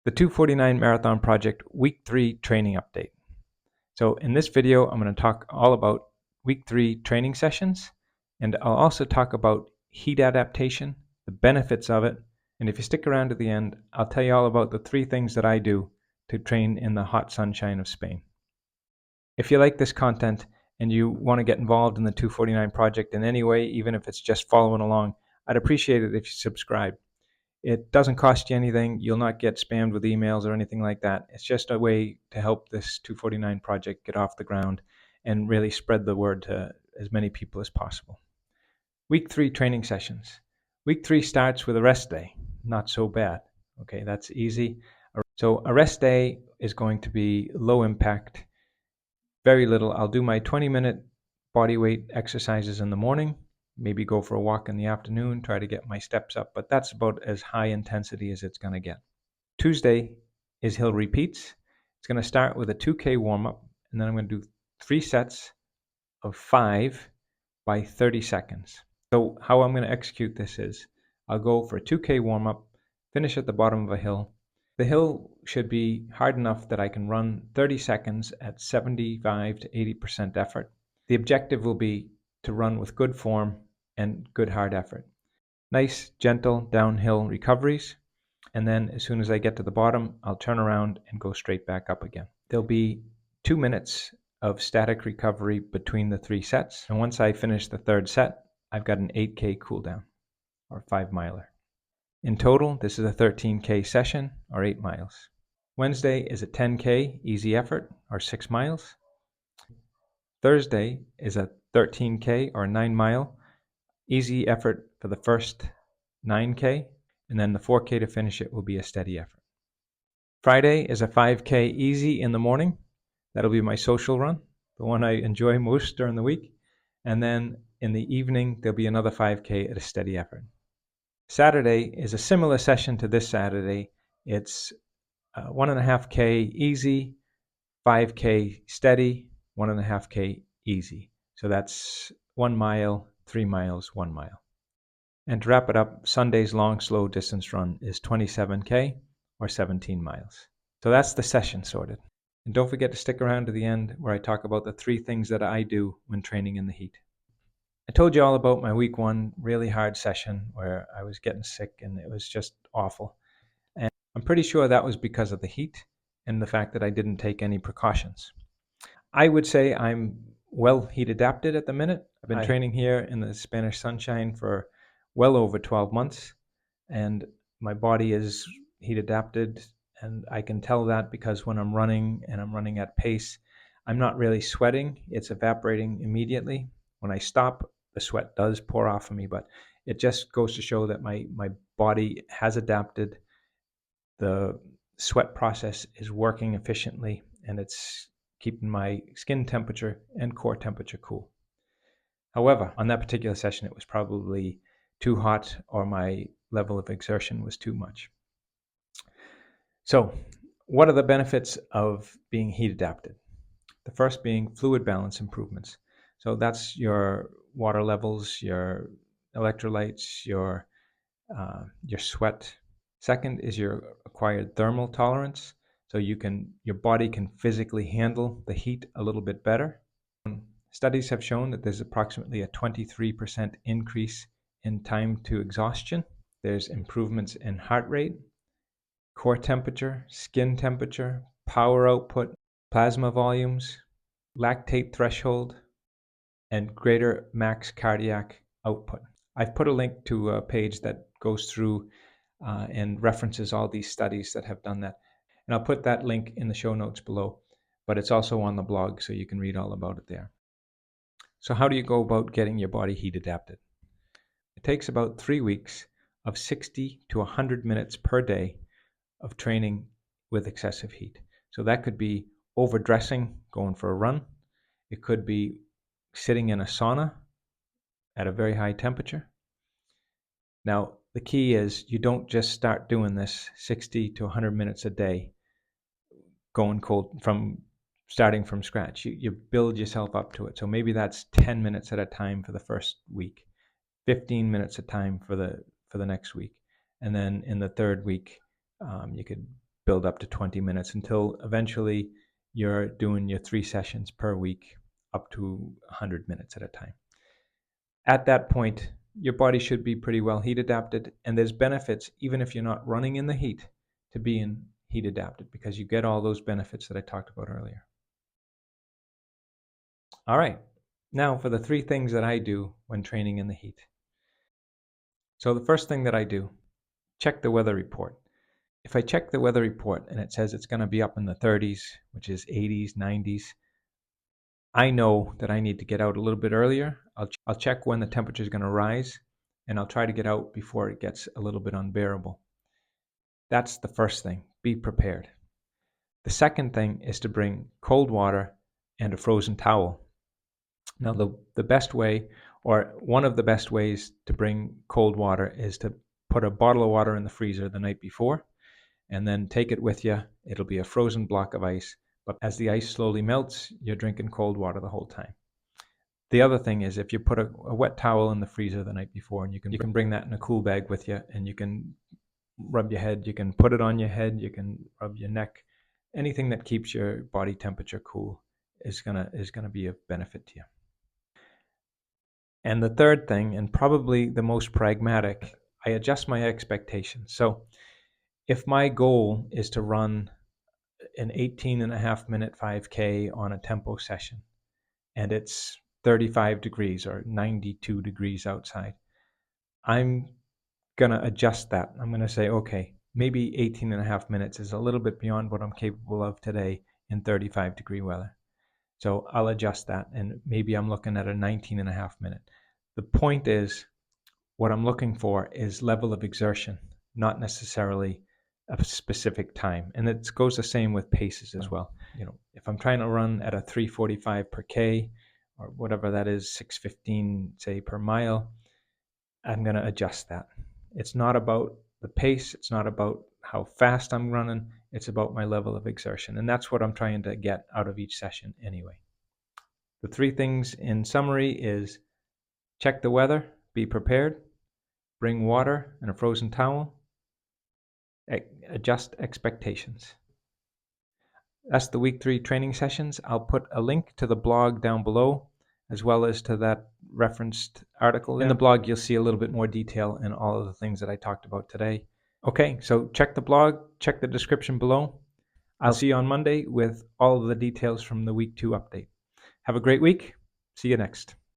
The 249 Marathon Project Week 3 Training Update. So in this video, I'm going to talk all about Week 3 training sessions, and I'll also talk about heat adaptation, the benefits of it, and if you stick around to the end, I'll tell you all about the 3 things that I do to train in the hot sunshine of Spain. If you like this content and you want to get involved in the 249 project in any way, even if it's just following along, I'd appreciate it if you subscribe. It doesn't cost you anything. You'll not get spammed with emails or anything like that. It's just a way to help this 249 project get off the ground and really spread the word to as many people as possible. Week 3 training sessions. Week 3 starts with a rest day. Not so bad. Okay, that's easy. So a rest day is going to be low impact, very little. I'll do my 20-minute body weight exercises in the morning, maybe go for a walk in the afternoon, try to get my steps up, but that's about as high intensity as it's going to get. Tuesday is hill repeats. It's going to start with a 2K warm-up, and then I'm going to do 3 sets of 5 by 30 seconds. So how I'm going to execute this is I'll go for a 2K warm-up, finish at the bottom of a hill. The hill should be hard enough that I can run 30 seconds at 75 to 80% effort. The objective will be to run with good form and good hard effort. Nice, gentle downhill recoveries, and then as soon as I get to the bottom, I'll turn around and go straight back up again. There'll be 2 minutes of static recovery between the 3 sets, and once I finish the 3rd set, I've got an 8K cool down, or 5-miler. In total, this is a 13K session, or 8 miles. Wednesday is a 10K easy effort, or 6 miles. Thursday is a 13K, or 9-mile easy effort for the first 9K, and then the 4K to finish it will be a steady effort. Friday is a 5K easy in the morning. That'll be my social run, the one I enjoy most during the week. And then in the evening, there'll be another 5K at a steady effort. Saturday is a similar session to this Saturday. It's 1.5K easy, 5K steady, 1.5K easy. So that's 1 mile, 3 miles, 1 mile. And to wrap it up, Sunday's long, slow distance run is 27K or 17 miles. So that's the session sorted. And don't forget to stick around to the end where I talk about the 3 things that I do when training in the heat. I told you all about my week 1 really hard session where I was getting sick and it was just awful. And I'm pretty sure that was because of the heat and the fact that I didn't take any precautions. I would say I'm well heat adapted at the minute. I've been training here in the Spanish sunshine for well over 12 months, and my body is heat adapted, and I can tell that because when I'm running and I'm running at pace, I'm not really sweating. It's evaporating immediately. When I stop, the sweat does pour off of me, but it just goes to show that my body has adapted. The sweat process is working efficiently, and it's keeping my skin temperature and core temperature cool. However, on that particular session, it was probably too hot or my level of exertion was too much. So what are the benefits of being heat adapted? The first being fluid balance improvements. So that's your water levels, your electrolytes, your sweat. Second is your acquired thermal tolerance. So your body can physically handle the heat a little bit better. Studies have shown that there's approximately a 23% increase in time to exhaustion. There's improvements in heart rate, core temperature, skin temperature, power output, plasma volumes, lactate threshold, and greater max cardiac output. I've put a link to a page that goes through and references all these studies that have done that. And I'll put that link in the show notes below, but it's also on the blog, so you can read all about it there. So how do you go about getting your body heat adapted? It takes about 3 weeks of 60 to 100 minutes per day of training with excessive heat. So that could be overdressing, going for a run. It could be sitting in a sauna at a very high temperature. Now, the key is you don't just start doing this 60 to 100 minutes a day, going cold starting from scratch. You build yourself up to it. So maybe that's 10 minutes at a time for the first week, 15 minutes at a time for the next week. And then in the 3rd week, you could build up to 20 minutes until eventually you're doing your 3 sessions per week up to 100 minutes at a time. At that point, your body should be pretty well heat adapted, and there's benefits, even if you're not running in the heat, to being heat adapted because you get all those benefits that I talked about earlier. All right, now for the 3 things that I do when training in the heat. So the first thing that I do, check the weather report. If I check the weather report and it says it's going to be up in the 30s, which is 80s, 90s, I know that I need to get out a little bit earlier. I'll check when the temperature is going to rise, and I'll try to get out before it gets a little bit unbearable. That's the first thing. Be prepared. The second thing is to bring cold water and a frozen towel. Now, the best way, or one of the best ways to bring cold water is to put a bottle of water in the freezer the night before and then take it with you. It'll be a frozen block of ice, but as the ice slowly melts, you're drinking cold water the whole time. The other thing is if you put a wet towel in the freezer the night before, and you can bring that in a cool bag with you, and you can rub your head, you can put it on your head, you can rub your neck. Anything that keeps your body temperature cool is gonna be of benefit to you. And the third thing, and probably the most pragmatic, I adjust my expectations. So if my goal is to run an 18.5-minute 5K on a tempo session, and it's 35 degrees or 92 degrees outside, I'm going to adjust that. I'm going to say, okay, maybe 18.5 minutes is a little bit beyond what I'm capable of today in 35-degree weather. So I'll adjust that, and maybe I'm looking at a 19.5 minute. The point is, what I'm looking for is level of exertion, not necessarily a specific time. And it goes the same with paces as well. If I'm trying to run at a 3:45 per K, or whatever that is, 6:15, say, per mile, I'm going to adjust that. It's not about the pace. It's not about how fast I'm running. It's about my level of exertion. And that's what I'm trying to get out of each session anyway. The 3 things in summary is check the weather, be prepared, bring water and a frozen towel, adjust expectations. That's the week 3 training sessions. I'll put a link to the blog down below, as well as to that referenced article. In the blog, you'll see a little bit more detail in all of the things that I talked about today. Okay, so check the blog, check the description below. I'll see you on Monday with all of the details from the week 2 update. Have a great week. See you next.